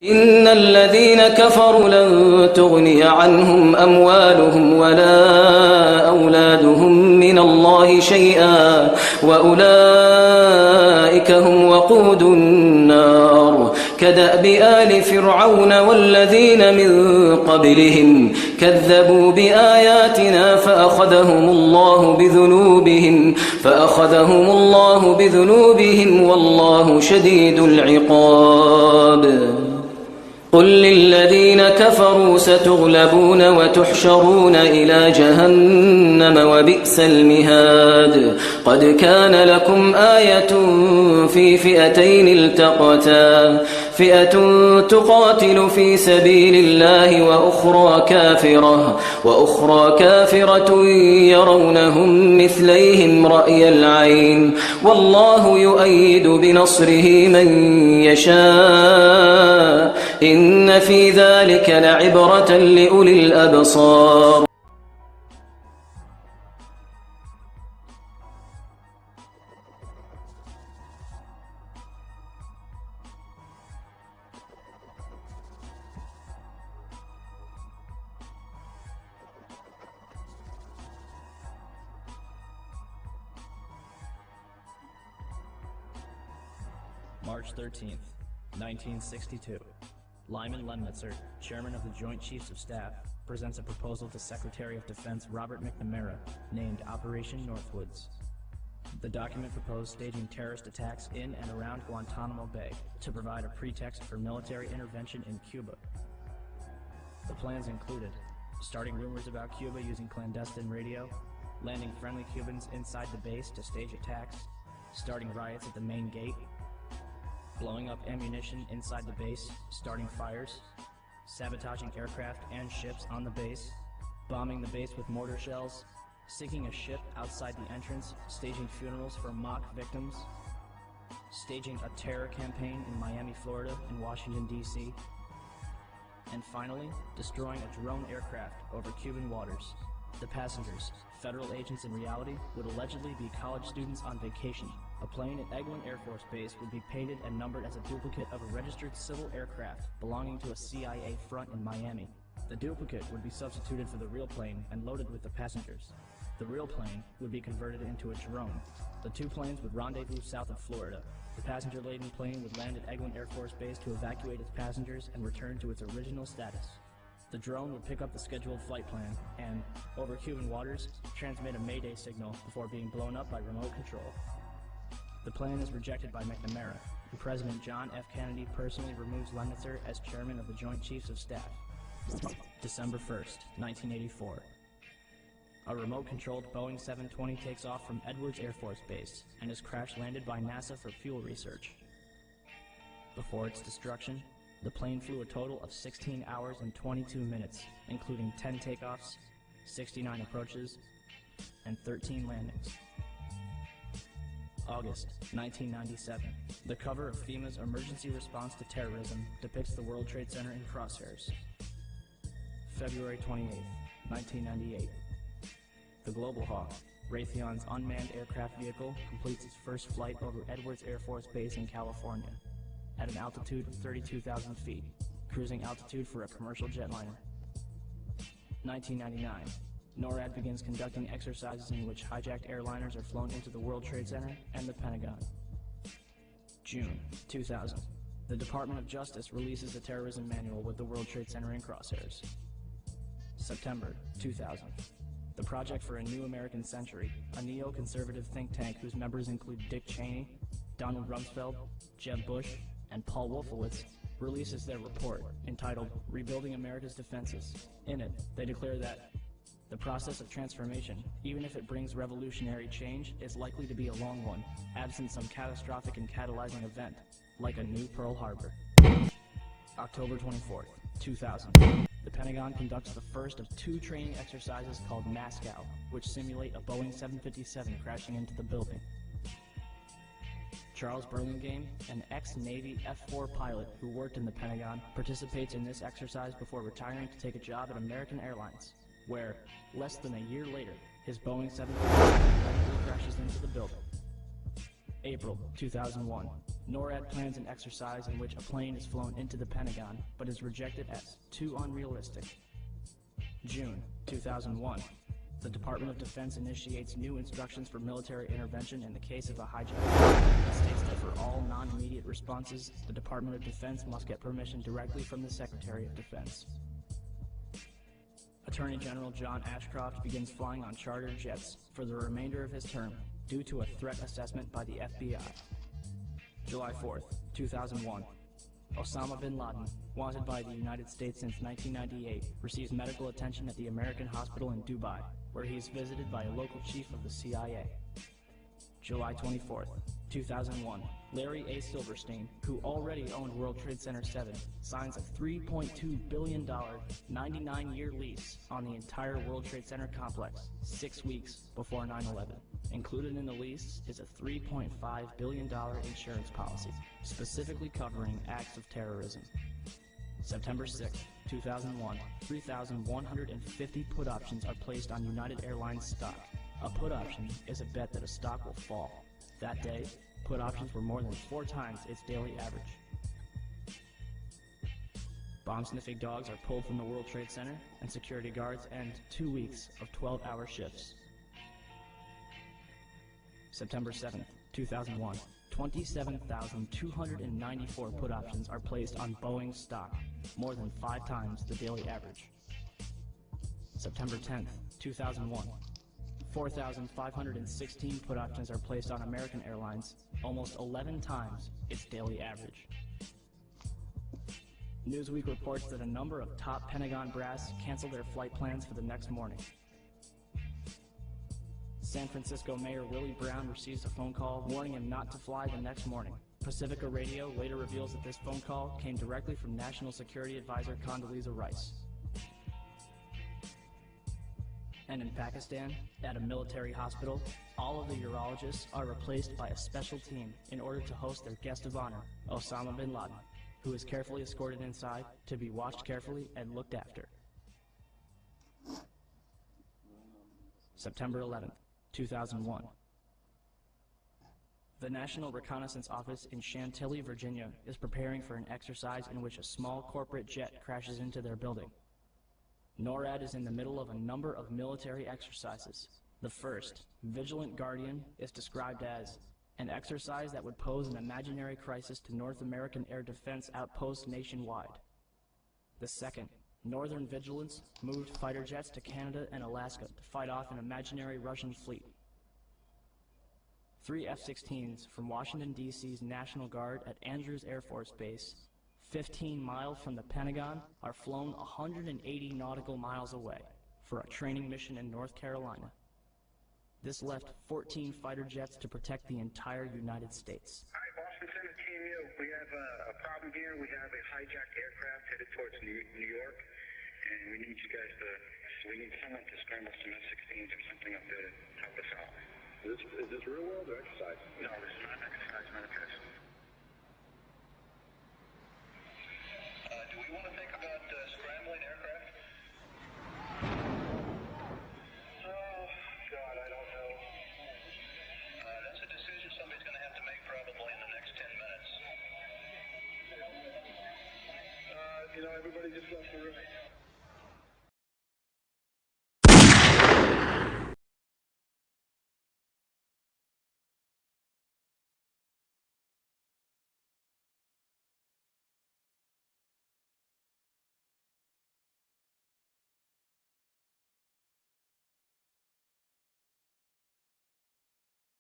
إن الذين كفروا لن تغني عنهم أموالهم ولا أولادهم من الله شيئا وأولئك هم وقود النار كدأب آل فرعون والذين من قبلهم كذبوا بآياتنا فأخذهم الله بذنوبهم والله شديد العقاب. قل للذين كفروا ستغلبون وتحشرون إلى جهنم وبئس المهاد. قد كان لكم آية في فئتين التقتا فئة تقاتل في سبيل الله وأخرى كافرة يرونهم مثليهم رأي العين والله يؤيد بنصره من يشاء إن في ذلك لعبرة لأولي الأبصار. March 13th, 1962. Lyman Lemnitzer, Chairman of the Joint Chiefs of Staff, presents a proposal to Secretary of Defense Robert McNamara, named Operation Northwoods. The document proposed staging terrorist attacks in and around Guantanamo Bay to provide a pretext for military intervention in Cuba. The plans included starting rumors about Cuba using clandestine radio, landing friendly Cubans inside the base to stage attacks, starting riots at the main gate, blowing up ammunition inside the base, starting fires, sabotaging aircraft and ships on the base, bombing the base with mortar shells, sinking a ship outside the entrance, staging funerals for mock victims, staging a terror campaign in Miami, Florida, and Washington, D.C., and finally, destroying a drone aircraft over Cuban waters. The passengers, federal agents in reality, would allegedly be college students on vacation. A plane at Eglin Air Force Base would be painted and numbered as a duplicate of a registered civil aircraft belonging to a CIA front in Miami. The duplicate would be substituted for the real plane and loaded with the passengers. The real plane would be converted into a drone. The two planes would rendezvous south of Florida. The passenger-laden plane would land at Eglin Air Force Base to evacuate its passengers and return to its original status. The drone would pick up the scheduled flight plan and, over Cuban waters, transmit a Mayday signal before being blown up by remote control. The plan is rejected by McNamara, and President John F. Kennedy personally removes Lemnitzer as chairman of the Joint Chiefs of Staff. December 1st, 1984. A remote-controlled Boeing 720 takes off from Edwards Air Force Base and is crash-landed by NASA for fuel research. Before its destruction, the plane flew a total of 16 hours and 22 minutes, including 10 takeoffs, 69 approaches, and 13 landings. August 1997. The cover of FEMA's Emergency Response to Terrorism depicts the World Trade Center in crosshairs. February 28, 1998. The Global Hawk, Raytheon's unmanned aircraft vehicle, completes its first flight over Edwards Air Force Base in California, at an altitude of 32,000 feet, cruising altitude for a commercial jetliner. 1999. NORAD begins conducting exercises in which hijacked airliners are flown into the World Trade Center and the Pentagon. June 2000. The Department of Justice releases a terrorism manual with the World Trade Center in crosshairs. September 2000. The Project for a New American Century, a neo-conservative think tank whose members include Dick Cheney, Donald Rumsfeld, Jeb Bush, and Paul Wolfowitz, releases their report entitled Rebuilding America's Defenses. In it, they declare that the process of transformation, even if it brings revolutionary change, is likely to be a long one, absent some catastrophic and catalyzing event, like a new Pearl Harbor. October 24th, 2000. The Pentagon conducts the first of two training exercises called Moscow, which simulate a Boeing 757 crashing into the building. Charles Burlingame, an ex-Navy F-4 pilot who worked in the Pentagon, participates in this exercise before retiring to take a job at American Airlines, where, less than a year later, his Boeing 757 crashes into the building. April 2001. NORAD plans an exercise in which a plane is flown into the Pentagon, but is rejected as too unrealistic. June 2001. The Department of Defense initiates new instructions for military intervention in the case of a hijack. It states that for all non-immediate responses, the Department of Defense must get permission directly from the Secretary of Defense. Attorney General John Ashcroft begins flying on charter jets for the remainder of his term due to a threat assessment by the FBI. July 4th, 2001. Osama bin Laden, wanted by the United States since 1998, receives medical attention at the American hospital in Dubai, where he is visited by a local chief of the CIA. July 24th, 2001. Larry A. Silverstein, who already owned World Trade Center 7, signs a $3.2 billion 99-year lease on the entire World Trade Center complex 6 weeks before 9/11. Included in the lease is a $3.5 billion insurance policy, specifically covering acts of terrorism. September 6, 2001, 3,150 put options are placed on United Airlines stock. A put option is a bet that a stock will fall. That day, put options were more than 4 times its daily average. Bomb-sniffing dogs are pulled from the World Trade Center, and security guards end 2 weeks of 12-hour shifts. September 7th, 2001, 27,294 put options are placed on Boeing stock, more than 5 times the daily average. September 10th, 2001, 4,516 put options are placed on American Airlines, almost 11 times its daily average. Newsweek reports that a number of top Pentagon brass canceled their flight plans for the next morning. San Francisco Mayor Willie Brown receives a phone call warning him not to fly the next morning. Pacifica Radio later reveals that this phone call came directly from National Security Advisor Condoleezza Rice. And in Pakistan, at a military hospital, all of the urologists are replaced by a special team in order to host their guest of honor, Osama bin Laden, who is carefully escorted inside to be watched carefully and looked after. September 11th, 2001. The National Reconnaissance Office in Chantilly, Virginia is preparing for an exercise in which a small corporate jet crashes into their building. NORAD is in the middle of a number of military exercises. The first, Vigilant Guardian, is described as an exercise that would pose an imaginary crisis to North American air defense outposts nationwide. The second, Northern Vigilance, moved fighter jets to Canada and Alaska to fight off an imaginary Russian fleet. 3 F-16s from Washington, D.C.'s National Guard at Andrews Air Force Base, 15 miles from the Pentagon, are flown 180 nautical miles away for a training mission in North Carolina. This left 14 fighter jets to protect the entire United States. All right, Boston Center, Team U. We have a problem here. We have a hijacked aircraft headed towards New York, and we need you guys we need someone to scramble some F-16s or something up there to help us out. Is this real world or exercise? No, this is not an exercise, not a test. Do we want to think about scrambling aircraft? Oh, God, I don't know. That's a decision somebody's going to have to make probably in the next 10 minutes. Everybody just left the room.